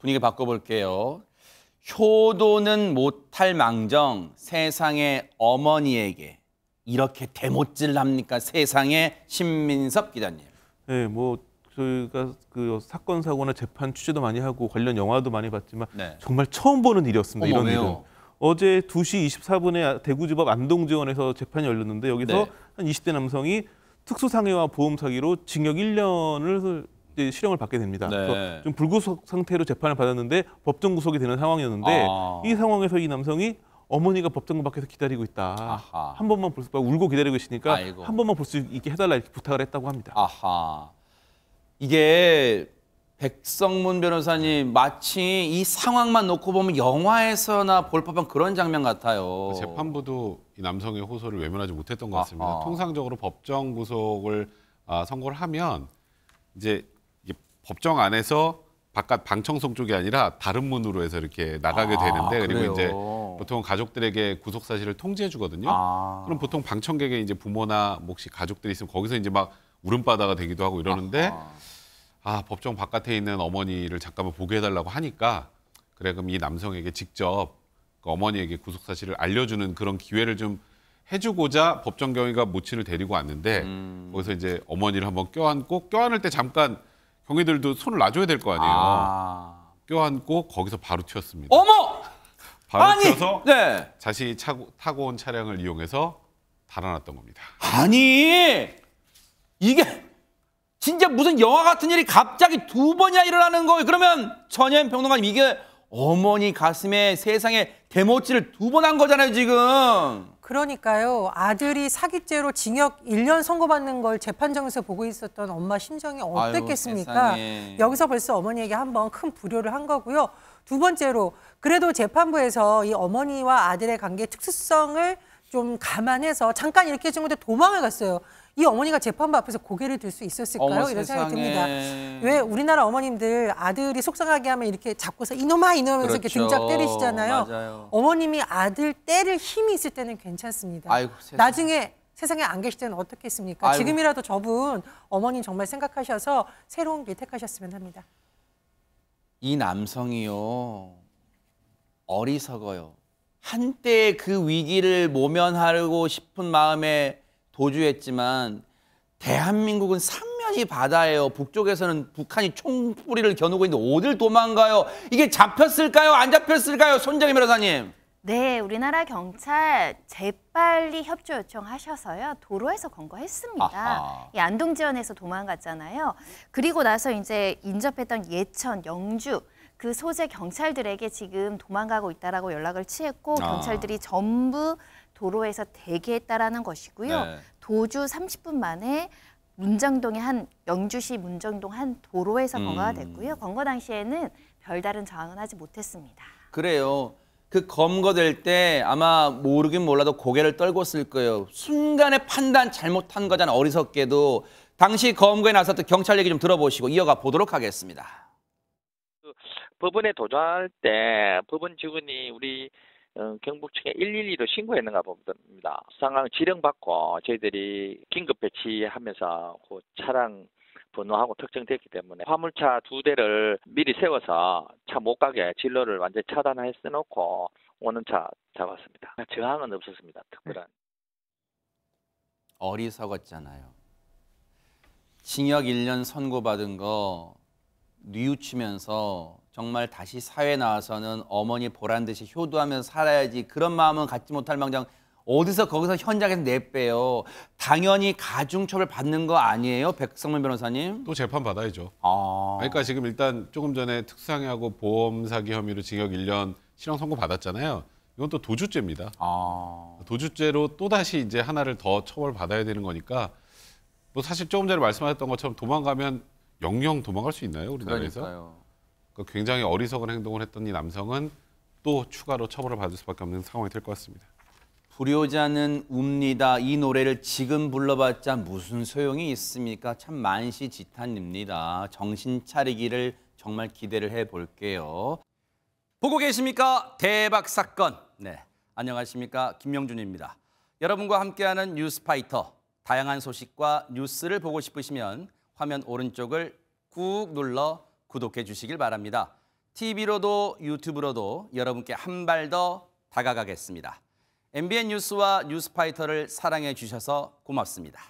분위기 바꿔볼게요. 효도는 못할 망정 세상의 어머니에게 이렇게 대못질 합니까? 세상의 신민섭 기자님. 네, 뭐 저희가 그 사건 사고나 재판 취재도 많이 하고 관련 영화도 많이 봤지만 네. 정말 처음 보는 일이었습니다. 어머, 이런 왜요? 일은. 어제 2시 24분에 대구지법 안동지원에서 재판이 열렸는데 여기서 네. 한 20대 남성이 특수상해와 보험 사기로 징역 1년을 실형을 받게 됩니다. 네. 그래서 좀 불구속 상태로 재판을 받았는데 법정 구속이 되는 상황이었는데 이 상황에서 이 남성이 어머니가 법정문 밖에서 기다리고 있다. 아하. 한 번만 볼 수, 울고 기다리고 있으니까 아이고. 한 번만 볼 수 있게 해달라 이렇게 부탁을 했다고 합니다. 아하. 이게 백성문 변호사님 마치 이 상황만 놓고 보면 영화에서나 볼 법한 그런 장면 같아요. 재판부도 이 남성의 호소를 외면하지 못했던 것 같습니다. 아하. 통상적으로 법정 구속을 선고를 하면 이제 이게 법정 안에서 바깥 방청석 쪽이 아니라 다른 문으로 해서 이렇게 나가게 되는데 그리고 그래요? 이제 보통 가족들에게 구속 사실을 통지해 주거든요. 그럼 보통 방청객의 이제 부모나 뭐 혹시 가족들이 있으면 거기서 이제 막 울음바다가 되기도 하고 이러는데 법정 바깥에 있는 어머니를 잠깐만 보게 해달라고 하니까 그래 그럼 이 남성에게 직접 그 어머니에게 구속 사실을 알려주는 그런 기회를 좀 해주고자 법정 경위가 모친을 데리고 왔는데 거기서 이제 어머니를 한번 껴안을 때 잠깐 경위들도 손을 놔줘야 될 거 아니에요. 껴안고 거기서 바로 튀었습니다. 어머! 바로 튀어서 네. 자신이 타고 온 차량을 이용해서 달아났던 겁니다. 아니 이게 진짜 무슨 영화 같은 일이 갑자기 두 번이나 일어나는 거예요. 그러면 전현 평론가님 이게 어머니 가슴에 세상에 대못질을 두 번 한 거잖아요 지금. 그러니까요. 아들이 사기죄로 징역 1년 선고받는 걸 재판정에서 보고 있었던 엄마 심정이 어땠겠습니까? 아유, 여기서 벌써 어머니에게 한번 큰 불효를 한 거고요. 두 번째로 그래도 재판부에서 이 어머니와 아들의 관계의 특수성을 좀 감안해서 잠깐 이렇게 해준 건데 도망을 갔어요. 이 어머니가 재판부 앞에서 고개를 들 수 있었을까요? 어머, 이런 생각이 듭니다. 세상에. 왜 우리나라 어머님들 아들이 속상하게 하면 이렇게 잡고서 이놈아 이놈하면서 이렇게 그렇죠. 등짝 때리시잖아요. 맞아요. 어머님이 아들 때릴 힘이 있을 때는 괜찮습니다. 아이고, 세상에. 나중에 세상에 안 계실 때는 어떻겠습니까? 아이고. 지금이라도 저분 어머님 정말 생각하셔서 새로운 길 택하셨으면 합니다. 이 남성이요 어리석어요. 한때 그 위기를 모면하고 싶은 마음에 도주했지만 대한민국은 삼면이 바다예요. 북쪽에서는 북한이 총뿌리를 겨누고 있는데 어딜 도망가요? 이게 잡혔을까요? 안 잡혔을까요? 손정희 변호사님. 네, 우리나라 경찰 재빨리 협조 요청하셔서요. 도로에서 검거했습니다. 아하. 이 안동지원에서 도망갔잖아요. 그리고 나서 이제 인접했던 예천, 영주 그 소재 경찰들에게 지금 도망가고 있다라고 연락을 취했고 경찰들이 전부 도로에서 대기했다라는 것이고요. 네. 도주 30분 만에 문정동의 영주시 문정동 한 도로에서 검거가 됐고요. 검거 당시에는 별다른 저항은 하지 못했습니다. 그래요. 그 검거될 때 아마 모르긴 몰라도 고개를 떨궜을 거예요. 순간의 판단 잘못한 거잖아. 어리석게도. 당시 검거에 나섰던 경찰 얘기 좀 들어보시고 이어가 보도록 하겠습니다. 법원에 도주할 때 법원 직원이 우리 경북 측에 112로 신고했는가 봅니다. 상황 지령받고 저희들이 긴급 배치하면서 그 차량 번호하고 특정됐기 때문에 화물차 2대를 미리 세워서 차 못 가게 진로를 완전히 차단해 써놓고 오는 차 잡았습니다. 저항은 없었습니다. 특별한. 어리석었잖아요. 징역 1년 선고받은 거 뉘우치면서 정말 다시 사회에 나와서는 어머니 보란 듯이 효도하면서 살아야지 그런 마음은 갖지 못할 망정 어디서 거기서 현장에서 내빼요. 당연히 가중처벌 받는 거 아니에요? 백성문 변호사님? 또 재판 받아야죠. 아. 그러니까 지금 일단 조금 전에 특수상해하고 보험 사기 혐의로 징역 1년 실형 선고 받았잖아요. 이건 또 도주죄입니다. 도주죄로 또 다시 이제 하나를 더 처벌 받아야 되는 거니까 뭐 사실 조금 전에 말씀하셨던 것처럼 도망가면 영영 도망갈 수 있나요, 우리나라에서? 그러니까요. 그러니까 굉장히 어리석은 행동을 했던 이 남성은 또 추가로 처벌을 받을 수밖에 없는 상황이 될 것 같습니다. 불효자는 웁니다. 이 노래를 지금 불러봤자 무슨 소용이 있습니까? 참 만시지탄입니다. 정신 차리기를 정말 기대를 해볼게요. 보고 계십니까? 대박 사건. 네, 안녕하십니까? 김명준입니다. 여러분과 함께하는 뉴스파이터. 다양한 소식과 뉴스를 보고 싶으시면 화면 오른쪽을 꾹 눌러 구독해 주시길 바랍니다. TV로도 유튜브로도 여러분께 한 발 더 다가가겠습니다. MBN 뉴스와 뉴스파이터를 사랑해 주셔서 고맙습니다.